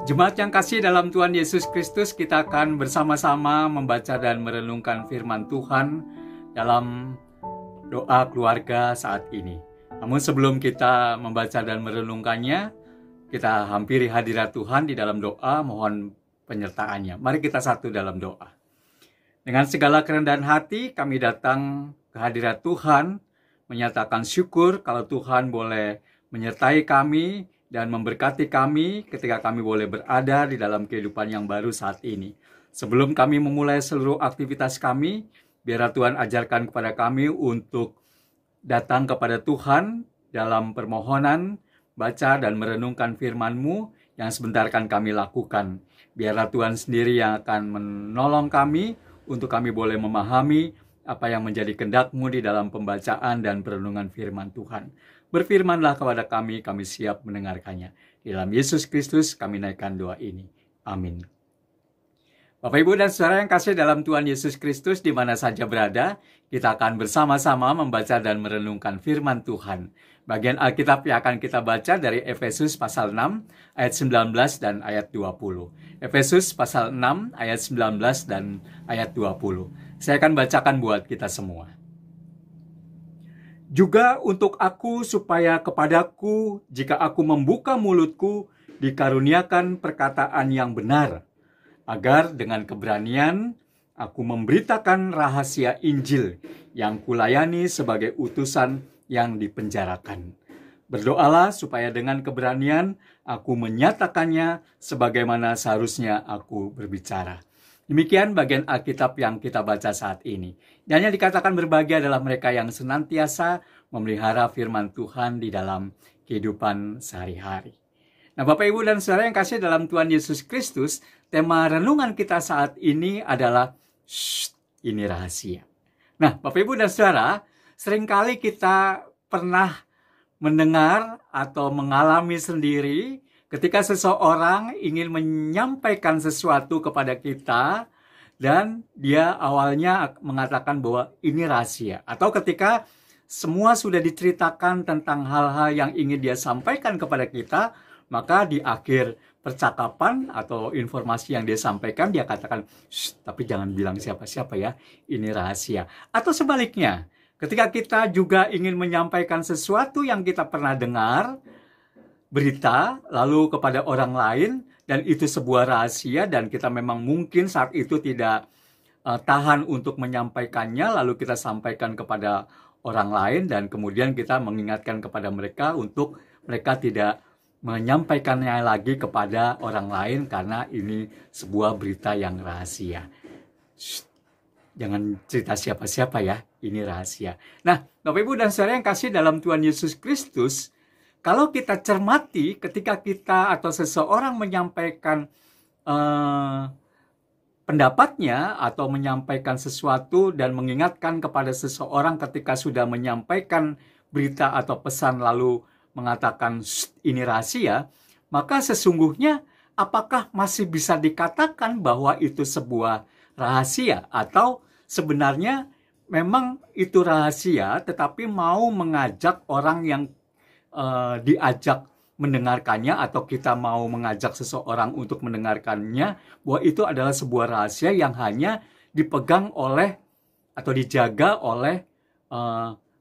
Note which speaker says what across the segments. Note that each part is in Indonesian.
Speaker 1: Jemaat yang kasih dalam Tuhan Yesus Kristus, kita akan bersama-sama membaca dan merenungkan firman Tuhan dalam doa keluarga saat ini. Namun sebelum kita membaca dan merenungkannya, kita hampiri hadirat Tuhan di dalam doa, mohon penyertaannya. Mari kita satu dalam doa. Dengan segala kerendahan hati, kami datang ke hadirat Tuhan, menyatakan syukur kalau Tuhan boleh menyertai kami dan memberkati kami ketika kami boleh berada di dalam kehidupan yang baru saat ini. Sebelum kami memulai seluruh aktivitas kami, biarlah Tuhan ajarkan kepada kami untuk datang kepada Tuhan dalam permohonan, baca dan merenungkan firman-Mu yang sebentar akan kami lakukan. Biarlah Tuhan sendiri yang akan menolong kami untuk kami boleh memahami apa yang menjadi kehendak-Mu di dalam pembacaan dan perenungan firman Tuhan. Berfirmanlah kepada kami siap mendengarkannya. Di dalam Yesus Kristus kami naikkan doa ini. Amin. Bapak, Ibu, dan Saudara yang kasih dalam Tuhan Yesus Kristus, di mana saja berada, kita akan bersama-sama membaca dan merenungkan firman Tuhan. Bagian Alkitab yang akan kita baca dari Efesus pasal 6 ayat 19 dan ayat 20. Efesus pasal 6 ayat 19 dan ayat 20. Saya akan bacakan buat kita semua. Juga untuk aku supaya kepadaku, jika aku membuka mulutku, dikaruniakan perkataan yang benar, agar dengan keberanian aku memberitakan rahasia Injil yang kulayani sebagai utusan yang dipenjarakan. Berdoalah supaya dengan keberanian aku menyatakannya sebagaimana seharusnya aku berbicara. Demikian bagian Alkitab yang kita baca saat ini. Dan yang dikatakan berbahagia adalah mereka yang senantiasa memelihara firman Tuhan di dalam kehidupan sehari-hari. Nah, Bapak, Ibu, dan Saudara yang kasih dalam Tuhan Yesus Kristus, tema renungan kita saat ini adalah ini rahasia. Nah, Bapak, Ibu, dan Saudara, seringkali kita pernah mendengar atau mengalami sendiri ketika seseorang ingin menyampaikan sesuatu kepada kita dan dia awalnya mengatakan bahwa ini rahasia. Atau ketika semua sudah diceritakan tentang hal-hal yang ingin dia sampaikan kepada kita, maka di akhir percakapan atau informasi yang dia sampaikan, dia katakan, tapi jangan bilang siapa-siapa ya, ini rahasia. Atau sebaliknya, ketika kita juga ingin menyampaikan sesuatu yang kita pernah dengar, berita, lalu kepada orang lain, dan itu sebuah rahasia, dan kita memang mungkin saat itu tidak tahan untuk menyampaikannya, lalu kita sampaikan kepada orang lain, dan kemudian kita mengingatkan kepada mereka untuk mereka tidak menyampaikannya lagi kepada orang lain, karena ini sebuah berita yang rahasia. Jangan cerita siapa-siapa ya, ini rahasia. Nah, Bapak, Ibu, dan Saudara yang kasih dalam Tuhan Yesus Kristus, kalau kita cermati ketika kita atau seseorang menyampaikan pendapatnya atau menyampaikan sesuatu dan mengingatkan kepada seseorang ketika sudah menyampaikan berita atau pesan lalu mengatakan ini rahasia, maka sesungguhnya apakah masih bisa dikatakan bahwa itu sebuah rahasia atau sebenarnya memang itu rahasia tetapi mau mengajak orang yang diajak mendengarkannya atau kita mau mengajak seseorang untuk mendengarkannya bahwa itu adalah sebuah rahasia yang hanya dipegang oleh atau dijaga oleh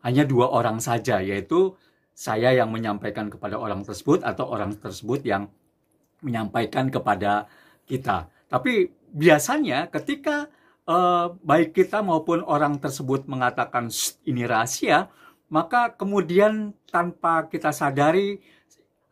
Speaker 1: hanya dua orang saja, yaitu saya yang menyampaikan kepada orang tersebut atau orang tersebut yang menyampaikan kepada kita. Tapi biasanya ketika baik kita maupun orang tersebut mengatakan ini rahasia, maka kemudian tanpa kita sadari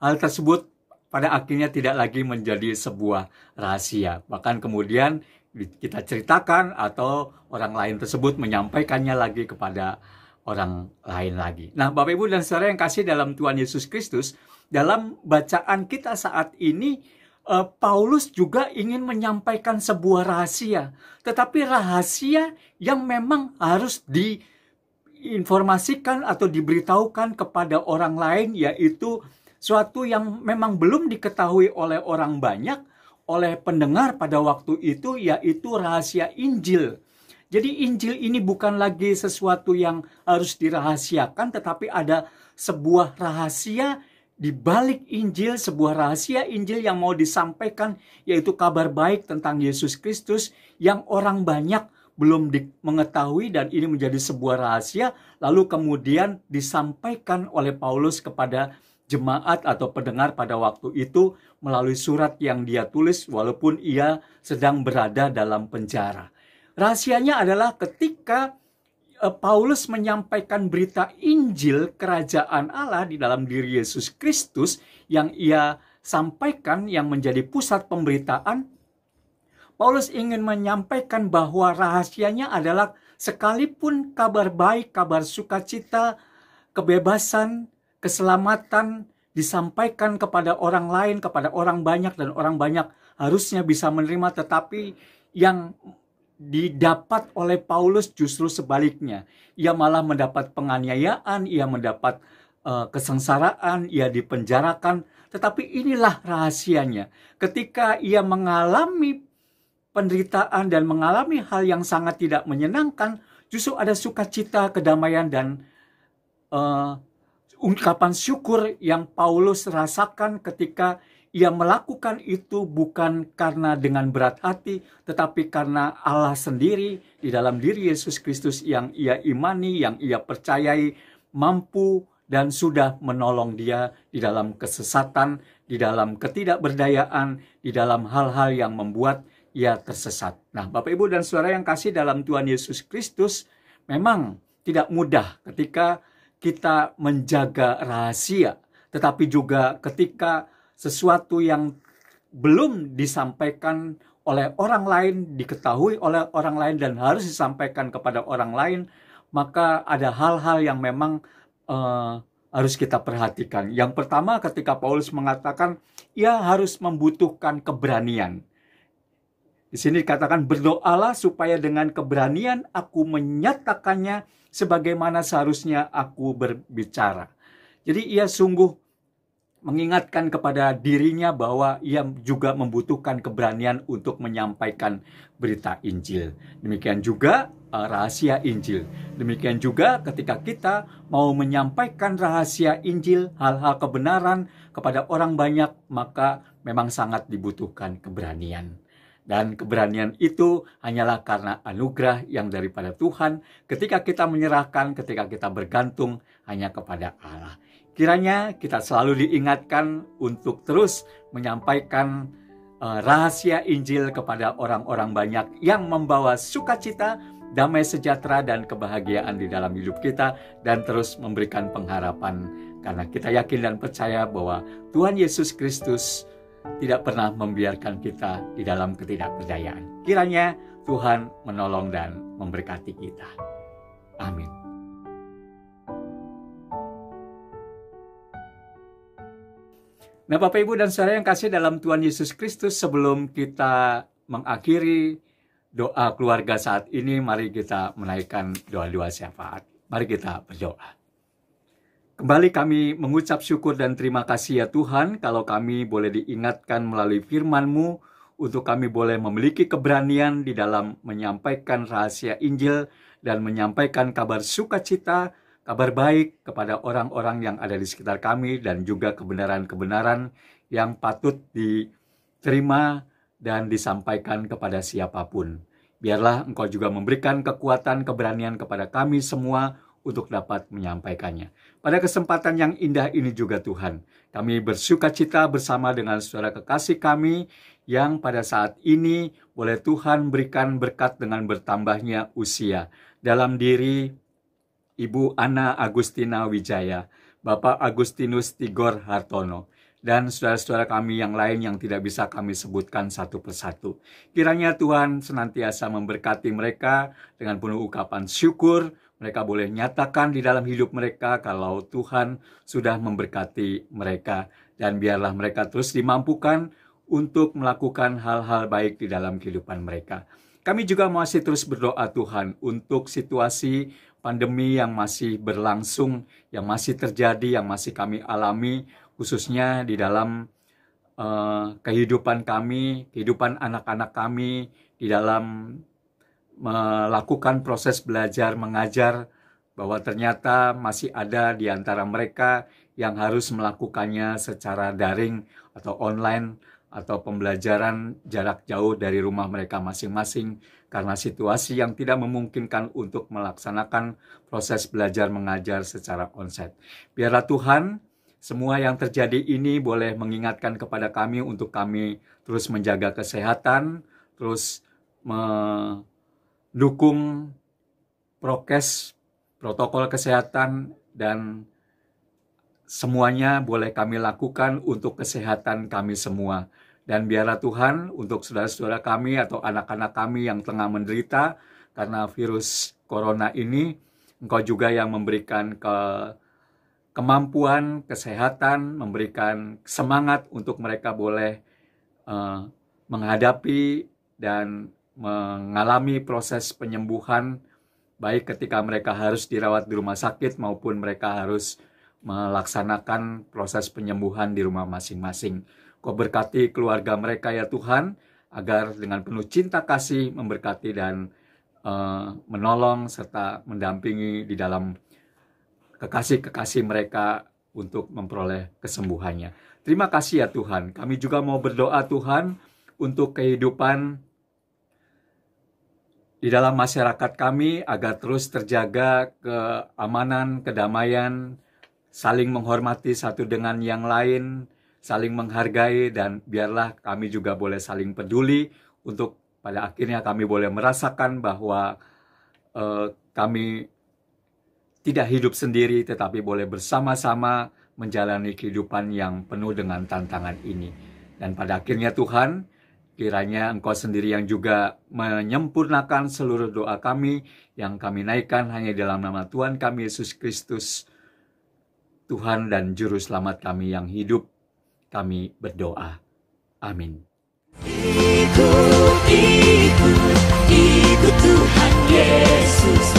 Speaker 1: hal tersebut pada akhirnya tidak lagi menjadi sebuah rahasia. Bahkan kemudian kita ceritakan atau orang lain tersebut menyampaikannya lagi kepada orang lain lagi. Nah, Bapak, Ibu, dan Saudara yang kasih dalam Tuhan Yesus Kristus, dalam bacaan kita saat ini, Paulus juga ingin menyampaikan sebuah rahasia. Tetapi rahasia yang memang harus diinformasikan atau diberitahukan kepada orang lain, yaitu suatu yang memang belum diketahui oleh orang banyak, oleh pendengar pada waktu itu, yaitu rahasia Injil. Jadi Injil ini bukan lagi sesuatu yang harus dirahasiakan, tetapi ada sebuah rahasia
Speaker 2: di balik Injil, sebuah rahasia Injil yang mau disampaikan, yaitu kabar baik tentang Yesus Kristus yang orang banyak belum mengetahui, dan ini menjadi sebuah rahasia, lalu kemudian disampaikan oleh Paulus kepada jemaat atau pendengar pada waktu itu melalui surat yang dia tulis walaupun ia sedang berada dalam penjara. Rahasianya adalah ketika Paulus menyampaikan berita Injil kerajaan Allah di dalam diri Yesus Kristus yang ia sampaikan, yang menjadi pusat pemberitaan. Paulus ingin menyampaikan bahwa rahasianya adalah sekalipun kabar baik, kabar sukacita, kebebasan, keselamatan disampaikan kepada orang lain, kepada orang banyak, dan orang banyak harusnya bisa menerima, tetapi yang didapat oleh Paulus justru sebaliknya. Ia malah mendapat penganiayaan, ia mendapat kesengsaraan, ia dipenjarakan. Tetapi inilah rahasianya. Ketika ia mengalami penderitaan dan mengalami hal yang sangat tidak menyenangkan, justru ada sukacita, kedamaian, dan ungkapan syukur yang Paulus rasakan ketika ia melakukan itu bukan karena dengan berat hati, tetapi karena Allah sendiri di dalam diri Yesus Kristus yang ia imani, yang ia percayai, mampu dan sudah menolong dia di dalam kesesatan, di dalam ketidakberdayaan, di dalam hal-hal yang membuat ia tersesat. Nah, Bapak, Ibu, dan Saudara yang kasih dalam Tuhan Yesus Kristus, memang tidak mudah ketika kita menjaga rahasia, tetapi juga ketika sesuatu yang belum disampaikan oleh orang lain, diketahui oleh orang lain, dan harus disampaikan kepada orang lain, maka ada hal-hal yang memang harus kita perhatikan. Yang pertama, ketika Paulus mengatakan ia harus membutuhkan keberanian. Di sini dikatakan, berdoalah supaya dengan keberanian aku menyatakannya sebagaimana seharusnya aku berbicara. Jadi ia sungguh mengingatkan kepada dirinya bahwa ia juga membutuhkan keberanian untuk menyampaikan berita Injil. Demikian juga rahasia Injil. Demikian juga ketika kita mau menyampaikan rahasia Injil, hal-hal kebenaran kepada orang banyak, maka memang sangat dibutuhkan keberanian. Dan keberanian itu hanyalah karena anugerah yang daripada Tuhan ketika kita menyerahkan, ketika kita bergantung hanya kepada Allah. Kiranya kita selalu diingatkan untuk terus menyampaikan rahasia Injil kepada orang-orang banyak yang membawa sukacita, damai sejahtera, dan kebahagiaan di dalam hidup kita, dan terus memberikan pengharapan. Karena kita yakin dan percaya bahwa Tuhan Yesus Kristus tidak pernah membiarkan kita di dalam ketidakberdayaan. Kiranya Tuhan menolong dan memberkati kita. Amin. Nah, Bapak, Ibu, dan Saudara yang kasih dalam Tuhan Yesus Kristus, sebelum kita mengakhiri doa keluarga saat ini, mari kita menaikkan doa-doa syafaat. Mari kita berdoa. Kembali kami mengucap syukur dan terima kasih ya Tuhan, kalau kami boleh diingatkan melalui firman-Mu, untuk kami boleh memiliki keberanian di dalam menyampaikan rahasia Injil dan menyampaikan kabar sukacita, kabar baik kepada orang-orang yang ada di sekitar kami, dan juga kebenaran-kebenaran yang patut diterima dan disampaikan kepada siapapun. Biarlah Engkau juga memberikan kekuatan, keberanian kepada kami semua untuk dapat menyampaikannya. Pada kesempatan yang indah ini juga Tuhan, kami bersukacita bersama dengan saudara kekasih kami yang pada saat ini boleh Tuhan berikan berkat dengan bertambahnya usia dalam diri Ibu Ana Agustina Wijaya, Bapak Agustinus Tigor Hartono, dan saudara-saudara kami yang lain yang tidak bisa kami sebutkan satu persatu. Kiranya Tuhan senantiasa memberkati mereka dengan penuh ungkapan syukur. Mereka boleh nyatakan di dalam hidup mereka kalau Tuhan sudah memberkati mereka. Dan biarlah mereka terus dimampukan untuk melakukan hal-hal baik di dalam kehidupan mereka. Kami juga masih terus berdoa Tuhan untuk situasi pandemi yang masih berlangsung, yang masih terjadi, yang masih kami alami, khususnya di dalam kehidupan kami, kehidupan anak-anak kami, di dalam melakukan proses belajar mengajar, bahwa ternyata masih ada di antara mereka
Speaker 1: yang harus melakukannya secara daring atau online atau pembelajaran jarak jauh dari rumah mereka masing-masing karena situasi yang tidak memungkinkan untuk melaksanakan proses belajar mengajar secara onsite. Biarlah Tuhan, semua yang terjadi ini boleh mengingatkan kepada kami untuk kami terus menjaga kesehatan, terus mendukung prokes, protokol kesehatan, dan semuanya boleh kami lakukan untuk kesehatan kami semua. Dan biarlah Tuhan, untuk saudara-saudara kami atau anak-anak kami yang tengah menderita karena virus corona ini, Engkau juga yang memberikan kemampuan, kesehatan, memberikan semangat untuk mereka boleh menghadapi dan mengalami proses penyembuhan, baik ketika mereka harus dirawat di rumah sakit maupun mereka harus melaksanakan proses penyembuhan di rumah masing-masing. Kau berkati keluarga mereka ya Tuhan, agar dengan penuh cinta kasih memberkati dan menolong serta mendampingi di dalam kekasih-kekasih mereka untuk memperoleh kesembuhannya. Terima kasih ya Tuhan. Kami juga mau berdoa Tuhan untuk kehidupan di dalam masyarakat kami agar terus terjaga keamanan, kedamaian, saling menghormati satu dengan yang lain, saling menghargai, dan biarlah kami juga boleh saling peduli untuk pada akhirnya kami boleh merasakan bahwa kami tidak hidup sendiri tetapi boleh bersama-sama menjalani kehidupan yang penuh dengan tantangan ini. Dan pada akhirnya Tuhan, kiranya Engkau sendiri yang juga menyempurnakan seluruh doa kami yang kami naikkan hanya dalam nama Tuhan kami Yesus Kristus, Tuhan dan Juru Selamat kami yang hidup, kami berdoa. Amin.
Speaker 3: Ikut Tuhan Yesus.